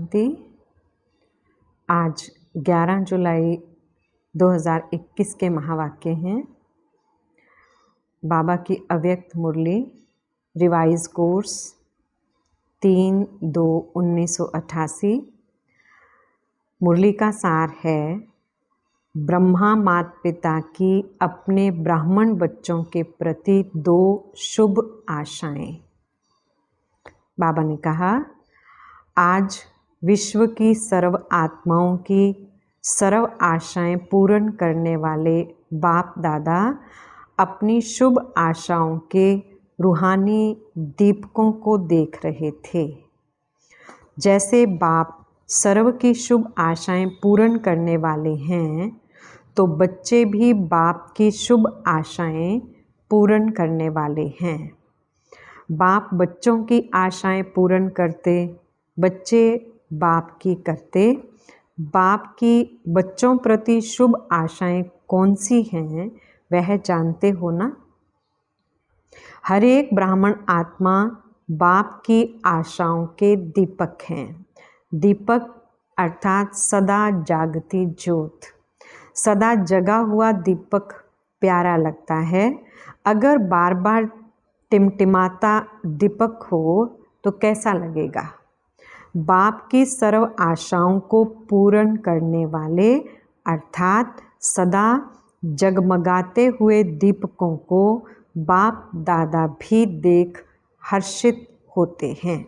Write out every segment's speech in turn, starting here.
शांति। आज 11 जुलाई 2021 के महावाक्य हैं। बाबा की अव्यक्त मुरली रिवाइज कोर्स 3/2/1988। मुरली का सार है, ब्रह्मा माता पिता की अपने ब्राह्मण बच्चों के प्रति 2 शुभ आशाएं। बाबा ने कहा, आज विश्व की सर्व आत्माओं की सर्व आशाएं पूर्ण करने वाले बाप दादा अपनी शुभ आशाओं के रूहानी दीपकों को देख रहे थे। जैसे बाप सर्व की शुभ आशाएं पूर्ण करने वाले हैं, तो बच्चे भी बाप की शुभ आशाएं पूर्ण करने वाले हैं। बाप बच्चों की आशाएं पूर्ण करते, बच्चे बाप की करते। बाप की बच्चों प्रति शुभ आशाएं कौन सी हैं, वह जानते हो ना। हर एक ब्राह्मण आत्मा बाप की आशाओं के दीपक हैं। दीपक अर्थात सदा जागती ज्योत। सदा जगा हुआ दीपक प्यारा लगता है। अगर बार बार टिमटिमाता दीपक हो तो कैसा लगेगा। बाप की सर्व आशाओं को पूर्ण करने वाले अर्थात सदा जगमगाते हुए दीपकों को बाप दादा भी देख हर्षित होते हैं।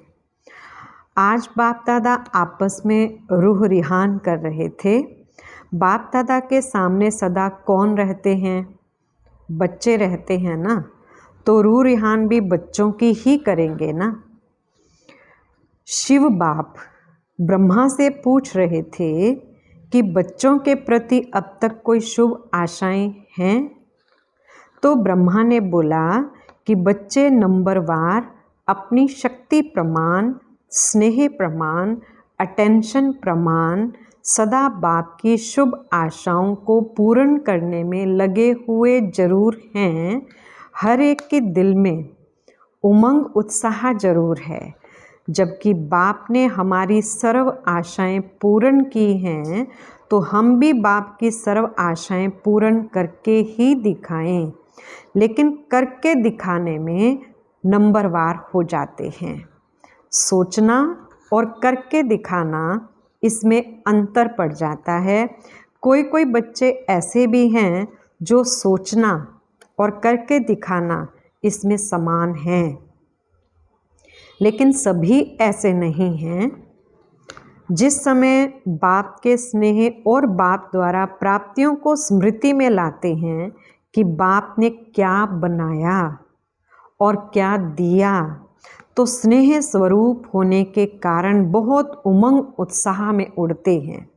आज बाप दादा आपस में रूह रिहान कर रहे थे। बाप दादा के सामने सदा कौन रहते हैं? बच्चे रहते हैं ना, तो रूह रिहान भी बच्चों की ही करेंगे ना। शिव बाप ब्रह्मा से पूछ रहे थे कि बच्चों के प्रति अब तक कोई शुभ आशाएं हैं? तो ब्रह्मा ने बोला कि बच्चे नंबरवार अपनी शक्ति प्रमाण, स्नेह प्रमाण, अटेंशन प्रमाण सदा बाप की शुभ आशाओं को पूर्ण करने में लगे हुए जरूर हैं। हर एक के दिल में उमंग उत्साह जरूर है। जबकि बाप ने हमारी सर्व आशाएं पूर्ण की हैं, तो हम भी बाप की सर्व आशाएं पूर्ण करके ही दिखाएं। लेकिन करके दिखाने में नंबरवार हो जाते हैं। सोचना और करके दिखाना, इसमें अंतर पड़ जाता है। कोई कोई बच्चे ऐसे भी हैं जो सोचना और करके दिखाना इसमें समान हैं, लेकिन सभी ऐसे नहीं हैं। जिस समय बाप के स्नेह और बाप द्वारा प्राप्तियों को स्मृति में लाते हैं कि बाप ने क्या बनाया और क्या दिया, तो स्नेह स्वरूप होने के कारण बहुत उमंग उत्साह में उड़ते हैं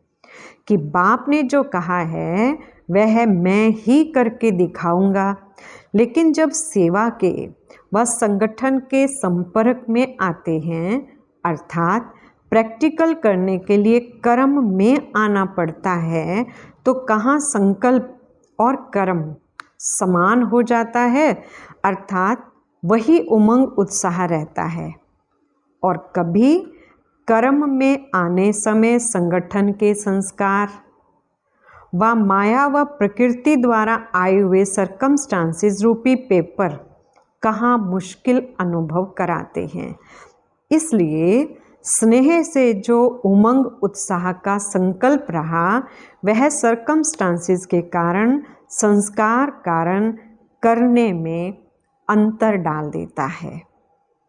कि बाप ने जो कहा है वह मैं ही करके दिखाऊंगा। लेकिन जब सेवा के व संगठन के संपर्क में आते हैं, अर्थात प्रैक्टिकल करने के लिए कर्म में आना पड़ता है, तो कहाँ संकल्प और कर्म समान हो जाता है, अर्थात वही उमंग उत्साह रहता है। और कभी कर्म में आने समय संगठन के संस्कार व माया व प्रकृति द्वारा आए हुए सर्कमस्टांसेस रूपी पेपर कहाँ मुश्किल अनुभव कराते हैं। इसलिए स्नेह से जो उमंग उत्साह का संकल्प रहा, वह सर्कमस्टांसेस के कारण, संस्कार कारण करने में अंतर डाल देता है।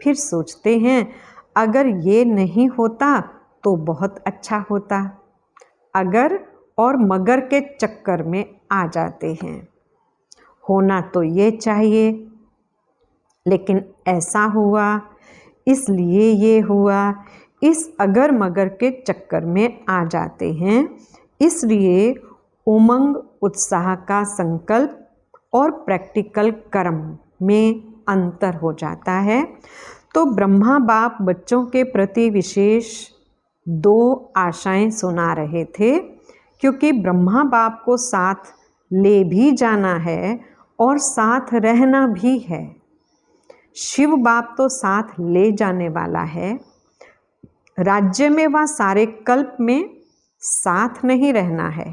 फिर सोचते हैं अगर ये नहीं होता तो बहुत अच्छा होता। अगर और मगर के चक्कर में आ जाते हैं। होना तो ये चाहिए, लेकिन ऐसा हुआ, इसलिए ये हुआ। इस अगर मगर के चक्कर में आ जाते हैं। इसलिए उमंग उत्साह का संकल्प और प्रैक्टिकल कर्म में अंतर हो जाता है। तो ब्रह्मा बाप बच्चों के प्रति विशेष 2 आशाएं सुना रहे थे, क्योंकि ब्रह्मा बाप को साथ ले भी जाना है और साथ रहना भी है। शिव बाप तो साथ ले जाने वाला है। राज्य में व सारे कल्प में साथ नहीं रहना है।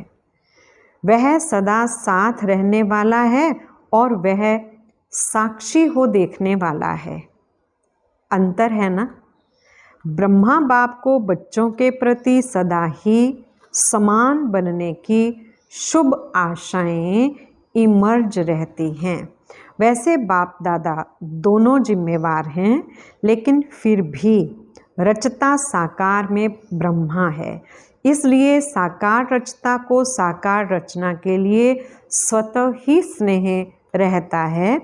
वह सदा साथ रहने वाला है और वह साक्षी हो देखने वाला है। अंतर है ना। ब्रह्मा बाप को बच्चों के प्रति सदा ही समान बनने की शुभ आशाएं इमर्ज रहती हैं। वैसे बाप दादा दोनों जिम्मेवार हैं, लेकिन फिर भी रचता साकार में ब्रह्मा है। इसलिए साकार रचता को साकार रचना के लिए स्वतः ही स्नेह रहता है।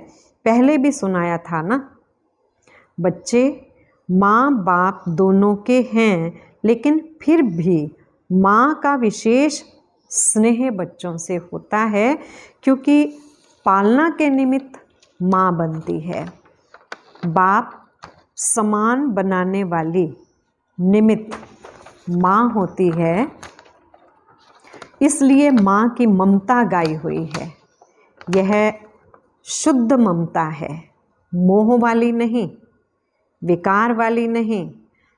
पहले भी सुनाया था ना। बच्चे माँ बाप दोनों के हैं, लेकिन फिर भी माँ का विशेष स्नेह बच्चों से होता है, क्योंकि पालना के निमित्त माँ बनती है। बाप समान बनाने वाली निमित्त माँ होती है। इसलिए माँ की ममता गाई हुई है। यह शुद्ध ममता है, मोह वाली नहीं, विकार वाली नहीं।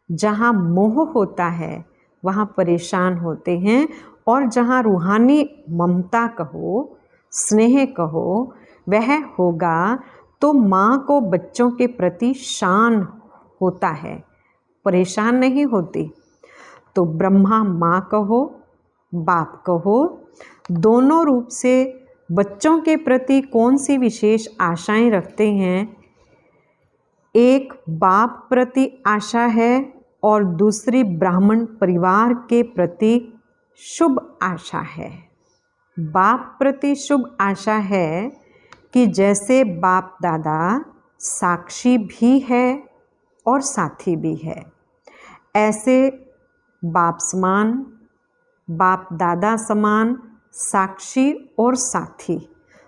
जहाँ मोह होता है वहाँ परेशान होते हैं, और जहाँ रूहानी ममता कहो, स्नेह कहो, वह होगा तो माँ को बच्चों के प्रति शान होता है, परेशान नहीं होती। तो ब्रह्मा माँ कहो, बाप कहो, दोनों रूप से बच्चों के प्रति कौन सी विशेष आशाएं रखते हैं। एक बाप प्रति आशा है और दूसरी ब्राह्मण परिवार के प्रति शुभ आशा है। बाप प्रति शुभ आशा है कि जैसे बाप दादा साक्षी भी है और साथी भी है, ऐसे बाप समान, बाप दादा समान साक्षी और साथी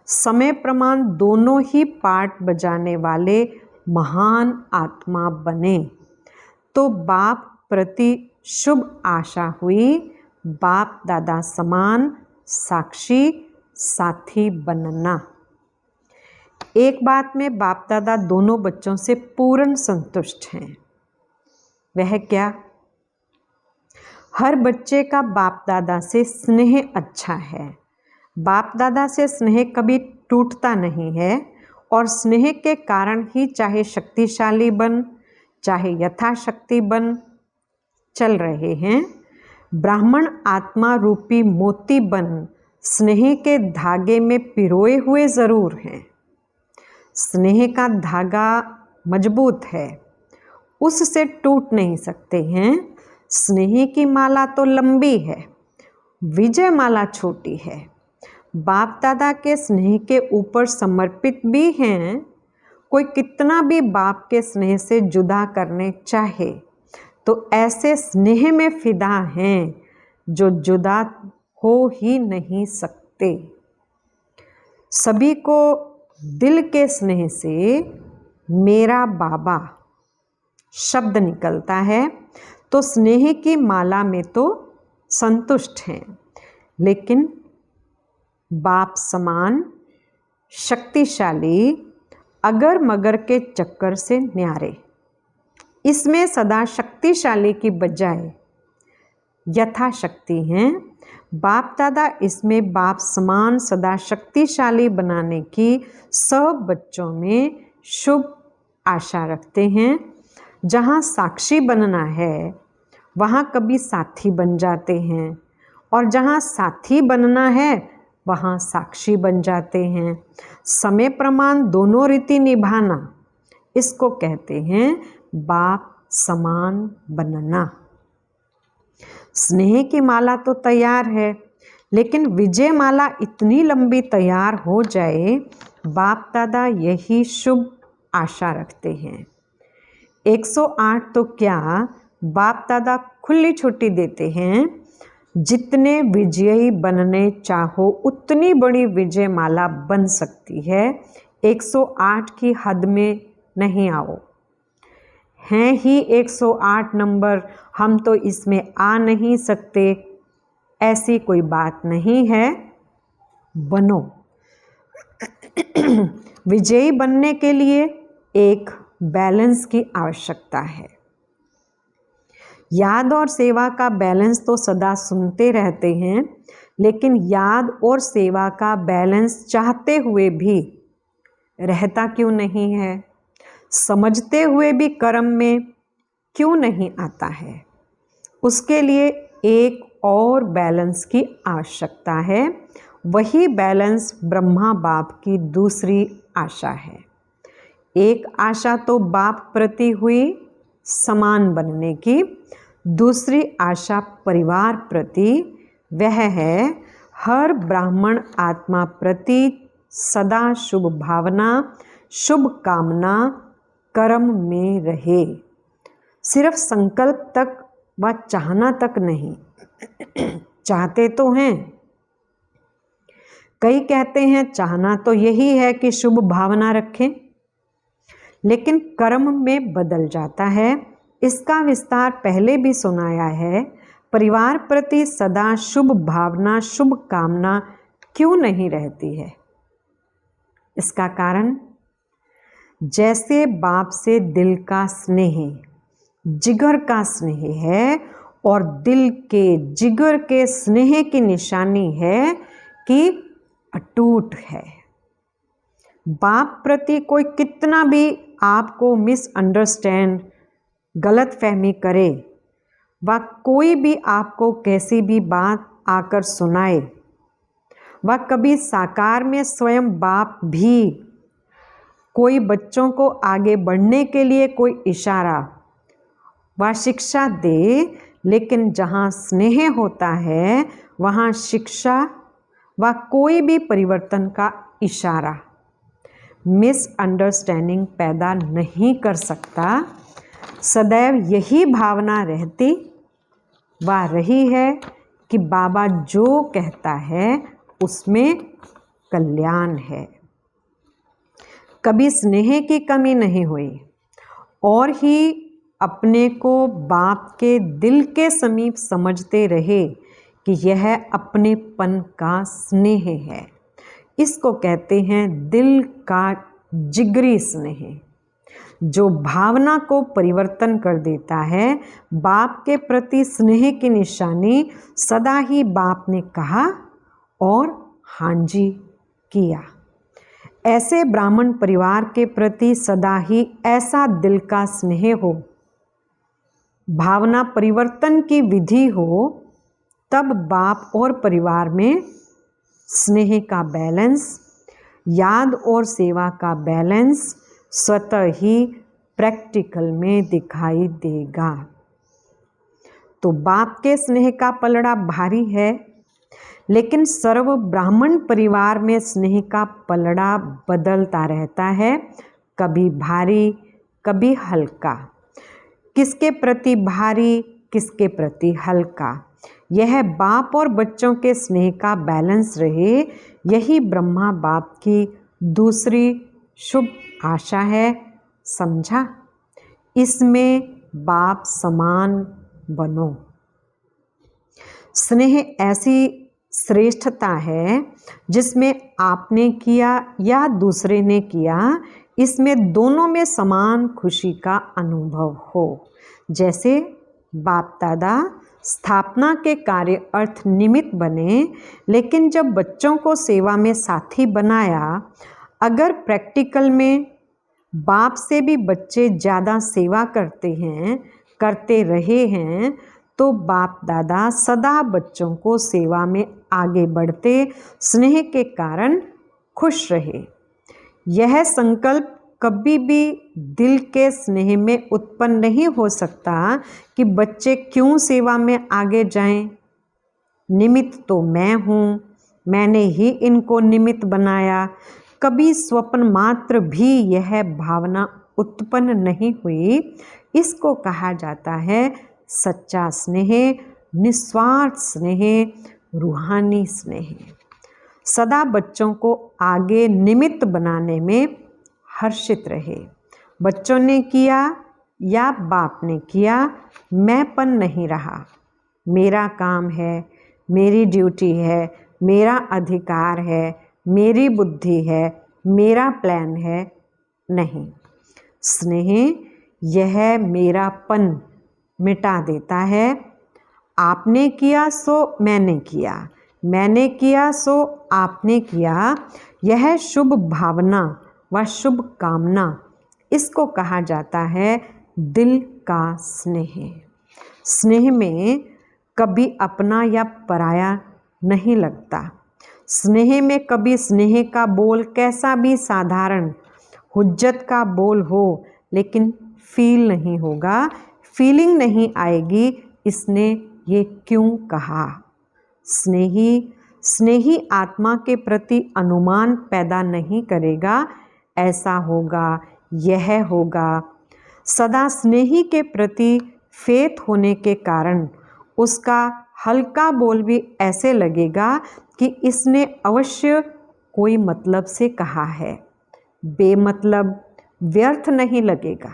समय प्रमाण दोनों ही पार्ट बजाने वाले महान आत्मा बने। तो बाप प्रति शुभ आशा हुई, बाप दादा समान साक्षी साथी बनना। एक बात में बाप दादा दोनों बच्चों से पूर्ण संतुष्ट हैं। वह क्या? हर बच्चे का बाप दादा से स्नेह अच्छा है। बाप दादा से स्नेह कभी टूटता नहीं है, और स्नेह के कारण ही चाहे शक्तिशाली बन, चाहे यथाशक्ति बन चल रहे हैं। ब्राह्मण आत्मा रूपी मोती बन स्नेह के धागे में पिरोए हुए ज़रूर हैं। स्नेह का धागा मजबूत है, उससे टूट नहीं सकते हैं। स्नेह की माला तो लंबी है, विजय माला छोटी है। बाप दादा के स्नेह के ऊपर समर्पित भी हैं। कोई कितना भी बाप के स्नेह से जुदा करने चाहे तो ऐसे स्नेह में फिदा हैं जो जुदा हो ही नहीं सकते। सभी को दिल के स्नेह से मेरा बाबा शब्द निकलता है, तो स्नेह की माला में तो संतुष्ट हैं, लेकिन बाप समान शक्तिशाली अगर मगर के चक्कर से न्यारे। इसमें सदा शक्तिशाली की बजाय यथाशक्ति हैं। बाप दादा इसमें बाप समान सदा शक्तिशाली बनाने की सब बच्चों में शुभ आशा रखते हैं। जहाँ साक्षी बनना है वहाँ कभी साथी बन जाते हैं, और जहाँ साथी बनना है वहाँ साक्षी बन जाते हैं। समय प्रमाण दोनों रीति निभाना, इसको कहते हैं बाप समान बनना। स्नेह की माला तो तैयार है, लेकिन विजय माला इतनी लंबी तैयार हो जाए, बाप दादा यही शुभ आशा रखते हैं। 108 तो क्या, बाप दादा खुली छुट्टी देते हैं। जितने विजयी बनने चाहो उतनी बड़ी विजय माला बन सकती है। 108 की हद में नहीं आओ। हैं ही 108 नंबर, हम तो इसमें आ नहीं सकते, ऐसी कोई बात नहीं है। बनो। विजयी बनने के लिए एक बैलेंस की आवश्यकता है। याद और सेवा का बैलेंस तो सदा सुनते रहते हैं, लेकिन याद और सेवा का बैलेंस चाहते हुए भी रहता क्यों नहीं है? समझते हुए भी कर्म में क्यों नहीं आता है? उसके लिए एक और बैलेंस की आवश्यकता है। वही बैलेंस ब्रह्मा बाप की दूसरी आशा है। एक आशा तो बाप प्रति हुई समान बनने की, दूसरी आशा परिवार प्रति, वह है हर ब्राह्मण आत्मा प्रति सदा शुभ भावना, शुभ कामना कर्म में रहे। सिर्फ संकल्प तक व चाहना तक नहीं। चाहते तो हैं, कई कहते हैं चाहना तो यही है कि शुभ भावना रखें, लेकिन कर्म में बदल जाता है। इसका विस्तार पहले भी सुनाया है। परिवार प्रति सदा शुभ भावना, शुभ कामना क्यों नहीं रहती है? इसका कारण, जैसे बाप से दिल का स्नेह, जिगर का स्नेह है, और दिल के जिगर के स्नेह की निशानी है कि अटूट है। बाप प्रति कोई कितना भी आपको मिसअंडरस्टैंड, गलत फहमी करे, व कोई भी आपको कैसी भी बात आकर सुनाए, व कभी साकार में स्वयं बाप भी कोई बच्चों को आगे बढ़ने के लिए कोई इशारा व शिक्षा दे, लेकिन जहाँ स्नेह होता है वहाँ शिक्षा व कोई भी परिवर्तन का इशारा मिसअंडरस्टैंडिंग पैदा नहीं कर सकता। सदैव यही भावना रहती व रही है कि बाबा जो कहता है उसमें कल्याण है। कभी स्नेह की कमी नहीं हुई, और ही अपने को बाप के दिल के समीप समझते रहे कि यह अपनेपन का स्नेह है। इसको कहते हैं दिल का जिगरी स्नेह, जो भावना को परिवर्तन कर देता है। बाप के प्रति स्नेह की निशानी सदा ही बाप ने कहा और हाँ जी किया। ऐसे ब्राह्मण परिवार के प्रति सदा ही ऐसा दिल का स्नेह हो, भावना परिवर्तन की विधि हो, तब बाप और परिवार में स्नेह का बैलेंस, याद और सेवा का बैलेंस स्वतः ही प्रैक्टिकल में दिखाई देगा। तो बाप के स्नेह का पलड़ा भारी है, लेकिन सर्व ब्राह्मण परिवार में स्नेह का पलड़ा बदलता रहता है, कभी भारी कभी हल्का। किसके प्रति भारी, किसके प्रति हल्का, यह बाप और बच्चों के स्नेह का बैलेंस रहे, यही ब्रह्मा बाप की दूसरी शुभ आशा है। समझा? इसमें बाप समान बनो। स्नेह ऐसी श्रेष्ठता है जिसमें आपने किया या दूसरे ने किया, इसमें दोनों में समान खुशी का अनुभव हो। जैसे बाप दादा स्थापना के कार्य अर्थ निमित्त बने, लेकिन जब बच्चों को सेवा में साथी बनाया, अगर प्रैक्टिकल में बाप से भी बच्चे ज़्यादा सेवा करते रहे हैं, तो बाप दादा सदा बच्चों को सेवा में आगे बढ़ते स्नेह के कारण खुश रहे। यह संकल्प कभी भी दिल के स्नेह में उत्पन्न नहीं हो सकता कि बच्चे क्यों सेवा में आगे जाएं। निमित्त तो मैं हूँ, मैंने ही इनको निमित्त बनाया। कभी स्वप्न मात्र भी यह भावना उत्पन्न नहीं हुई। इसको कहा जाता है सच्चा स्नेह, निस्वार्थ स्नेह, रूहानी स्नेह। सदा बच्चों को आगे निमित्त बनाने में हर्षित रहे। बच्चों ने किया या बाप ने किया, मैंपन नहीं रहा। मेरा काम है, मेरी ड्यूटी है, मेरा अधिकार है, मेरी बुद्धि है, मेरा प्लान है, नहीं। स्नेह यह मेरापन मिटा देता है। आपने किया सो मैंने किया, मैंने किया सो आपने किया, यह शुभ भावना व शुभ कामना, इसको कहा जाता है दिल का स्नेह। स्नेह में कभी अपना या पराया नहीं लगता। स्नेह में कभी स्नेह का बोल कैसा भी साधारण हुज्जत का बोल हो, लेकिन फील नहीं होगा, फीलिंग नहीं आएगी, इसने ये क्यों कहा। स्नेही आत्मा के प्रति अनुमान पैदा नहीं करेगा, ऐसा होगा, यह होगा। सदा स्नेही के प्रति फेथ होने के कारण उसका हल्का बोल भी ऐसे लगेगा कि इसने अवश्य कोई मतलब से कहा है, बेमतलब व्यर्थ नहीं लगेगा।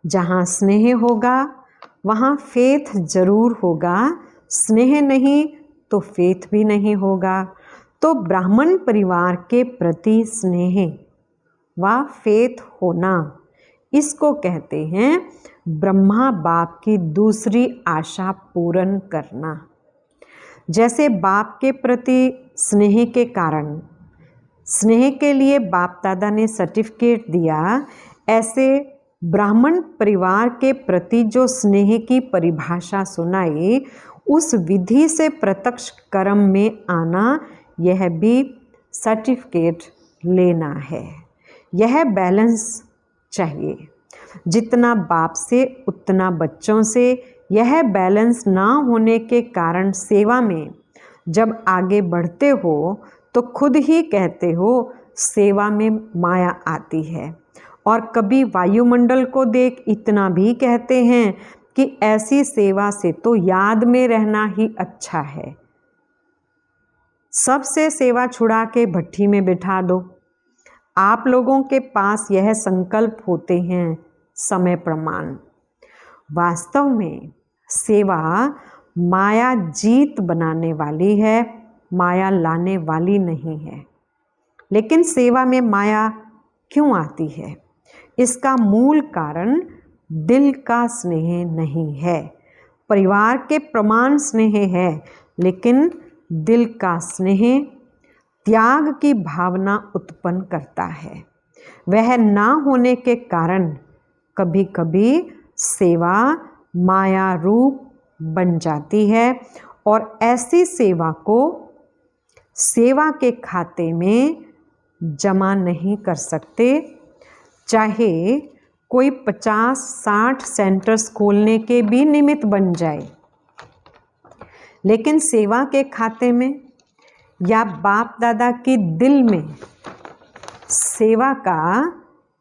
जहाँ स्नेह होगा वहाँ फेथ जरूर होगा, स्नेह नहीं तो फेथ भी नहीं होगा। तो ब्राह्मण परिवार के प्रति स्नेह व फेथ होना, इसको कहते हैं ब्रह्मा बाप की दूसरी आशा पूर्ण करना। जैसे बाप के प्रति स्नेह के कारण स्नेह के लिए बाप दादा ने सर्टिफिकेट दिया, ऐसे ब्राह्मण परिवार के प्रति जो स्नेह की परिभाषा सुनाई, उस विधि से प्रत्यक्ष कर्म में आना, यह भी सर्टिफिकेट लेना है। यह बैलेंस चाहिए, जितना बाप से उतना बच्चों से। यह बैलेंस ना होने के कारण सेवा में जब आगे बढ़ते हो तो खुद ही कहते हो सेवा में माया आती है, और कभी वायुमंडल को देख इतना भी कहते हैं कि ऐसी सेवा से तो याद में रहना ही अच्छा है। सबसे सेवा छुड़ा के भट्ठी में बिठा दो। आप लोगों के पास यह संकल्प होते हैं समय प्रमाण। वास्तव में सेवा माया जीत बनाने वाली है, माया लाने वाली नहीं है। लेकिन सेवा में माया क्यों आती है? इसका मूल कारण दिल का स्नेह नहीं है। परिवार के प्रमाण स्नेह है, लेकिन दिल का स्नेह त्याग की भावना उत्पन्न करता है। वह ना होने के कारण कभी कभी सेवा माया रूप बन जाती है, और ऐसी सेवा को सेवा के खाते में जमा नहीं कर सकते। चाहे कोई 50-60 सेंटर्स खोलने के भी निमित्त बन जाए, लेकिन सेवा के खाते में या बाप दादा के दिल में सेवा का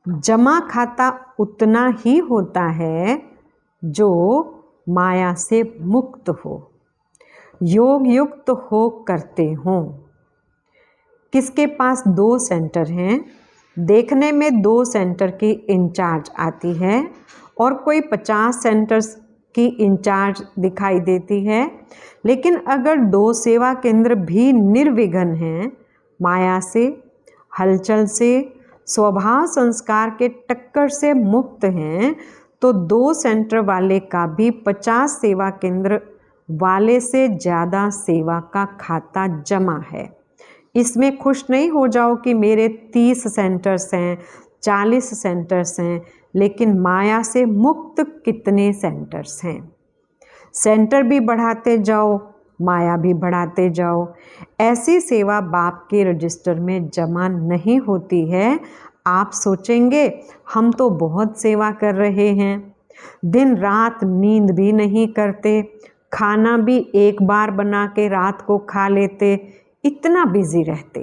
जमा खाता उतना ही होता है जो माया से मुक्त हो, योग युक्त हो करते हों। किसके पास 2 सेंटर हैं, देखने में 2 सेंटर की इंचार्ज आती है और कोई 50 सेंटर्स की इंचार्ज दिखाई देती है, लेकिन अगर 2 सेवा केंद्र भी निर्विघ्न हैं, माया से, हलचल से, स्वभाव संस्कार के टक्कर से मुक्त हैं, तो 2 सेंटर वाले का भी 50 सेवा केंद्र वाले से ज़्यादा सेवा का खाता जमा है। इसमें खुश नहीं हो जाओ कि मेरे 30 सेंटर्स हैं, 40 सेंटर्स हैं, लेकिन माया से मुक्त कितने सेंटर्स हैं। सेंटर भी बढ़ाते जाओ, माया भी बढ़ाते जाओ। ऐसी सेवा बाप के रजिस्टर में जमा नहीं होती है। आप सोचेंगे हम तो बहुत सेवा कर रहे हैं, दिन रात नींद भी नहीं करते, खाना भी एक बार बना के रात को खा लेते, इतना बिजी रहते।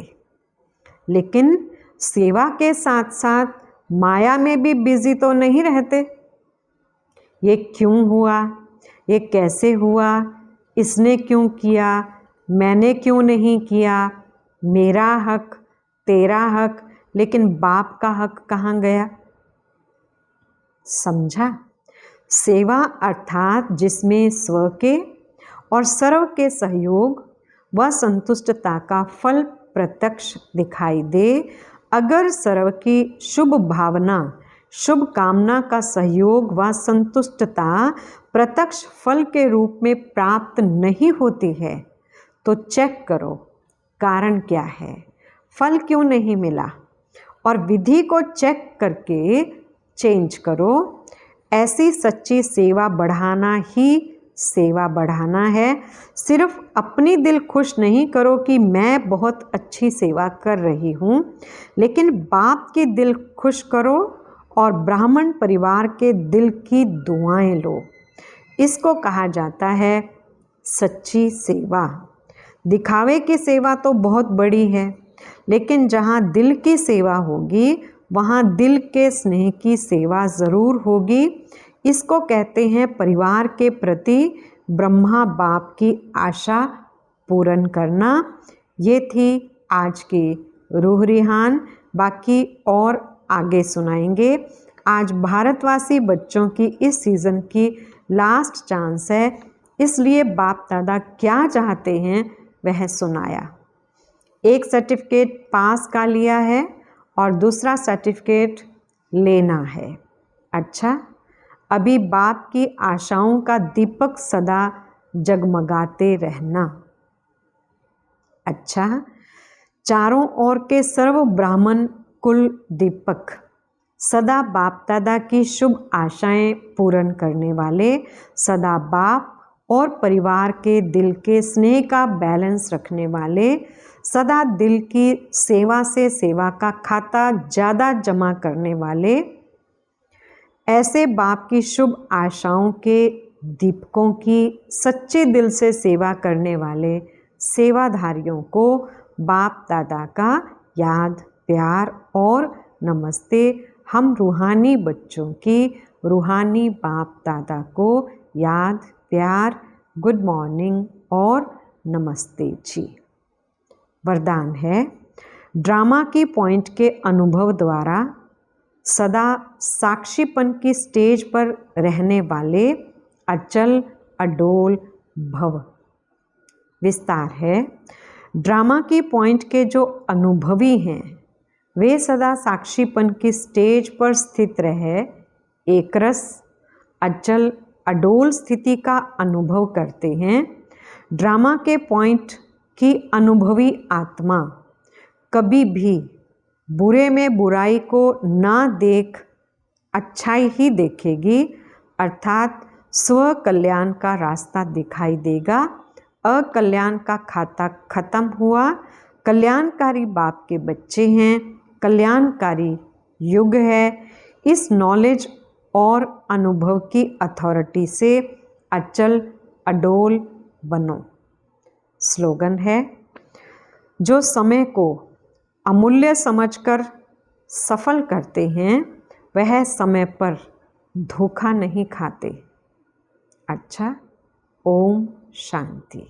लेकिन सेवा के साथ साथ माया में भी बिजी तो नहीं रहते। ये क्यों हुआ, ये कैसे हुआ, इसने क्यों किया, मैंने क्यों नहीं किया, मेरा हक, तेरा हक, लेकिन बाप का हक कहाँ गया? समझा? सेवा अर्थात जिसमें स्व के और सर्व के सहयोग व संतुष्टता का फल प्रत्यक्ष दिखाई दे। अगर सर्व की शुभ भावना, शुभ कामना का सहयोग व संतुष्टता प्रत्यक्ष फल के रूप में प्राप्त नहीं होती है, तो चेक करो कारण क्या है, फल क्यों नहीं मिला, और विधि को चेक करके चेंज करो। ऐसी सच्ची सेवा बढ़ाना ही सेवा बढ़ाना है। सिर्फ अपनी दिल खुश नहीं करो कि मैं बहुत अच्छी सेवा कर रही हूँ, लेकिन बाप की दिल खुश करो और ब्राह्मण परिवार के दिल की दुआएं लो। इसको कहा जाता है सच्ची सेवा। दिखावे की सेवा तो बहुत बड़ी है, लेकिन जहाँ दिल की सेवा होगी वहाँ दिल के स्नेह की सेवा ज़रूर होगी। इसको कहते हैं परिवार के प्रति ब्रह्मा बाप की आशा पूर्ण करना। ये थी आज की रूह रिहान, बाकी और आगे सुनाएंगे। आज भारतवासी बच्चों की इस सीज़न की लास्ट चांस है, इसलिए बाप दादा क्या चाहते हैं वह सुनाया। एक सर्टिफिकेट पास का लिया है और दूसरा सर्टिफिकेट लेना है। अच्छा, अभी बाप की आशाओं का दीपक सदा जगमगाते रहना। अच्छा, चारों ओर के सर्व ब्राह्मण कुल दीपक, सदा बाप दादा की शुभ आशाएं पूर्ण करने वाले, सदा बाप और परिवार के दिल के स्नेह का बैलेंस रखने वाले, सदा दिल की सेवा से सेवा का खाता ज़्यादा जमा करने वाले, ऐसे बाप की शुभ आशाओं के दीपकों की सच्चे दिल से सेवा करने वाले सेवाधारियों को बाप दादा का याद, प्यार और नमस्ते। हम रूहानी बच्चों की रूहानी बाप दादा को याद, प्यार, गुड मॉर्निंग और नमस्ते जी। वरदान है, ड्रामा की पॉइंट के अनुभव द्वारा सदा साक्षीपन की स्टेज पर रहने वाले अचल अडोल भव। विस्तार है, ड्रामा की पॉइंट के जो अनुभवी हैं वे सदा साक्षीपन की स्टेज पर स्थित रहे एकरस अचल अडोल स्थिति का अनुभव करते हैं। ड्रामा के पॉइंट की अनुभवी आत्मा कभी भी बुरे में बुराई को ना देख अच्छाई ही देखेगी, अर्थात स्व कल्याण का रास्ता दिखाई देगा। अकल्याण का खाता खत्म हुआ, कल्याणकारी बाप के बच्चे हैं, कल्याणकारी युग है। इस नॉलेज और अनुभव की अथॉरिटी से अचल अडोल बनो। स्लोगन है, जो समय को अमूल्य समझकर सफल करते हैं वह समय पर धोखा नहीं खाते। अच्छा, ओम शांति।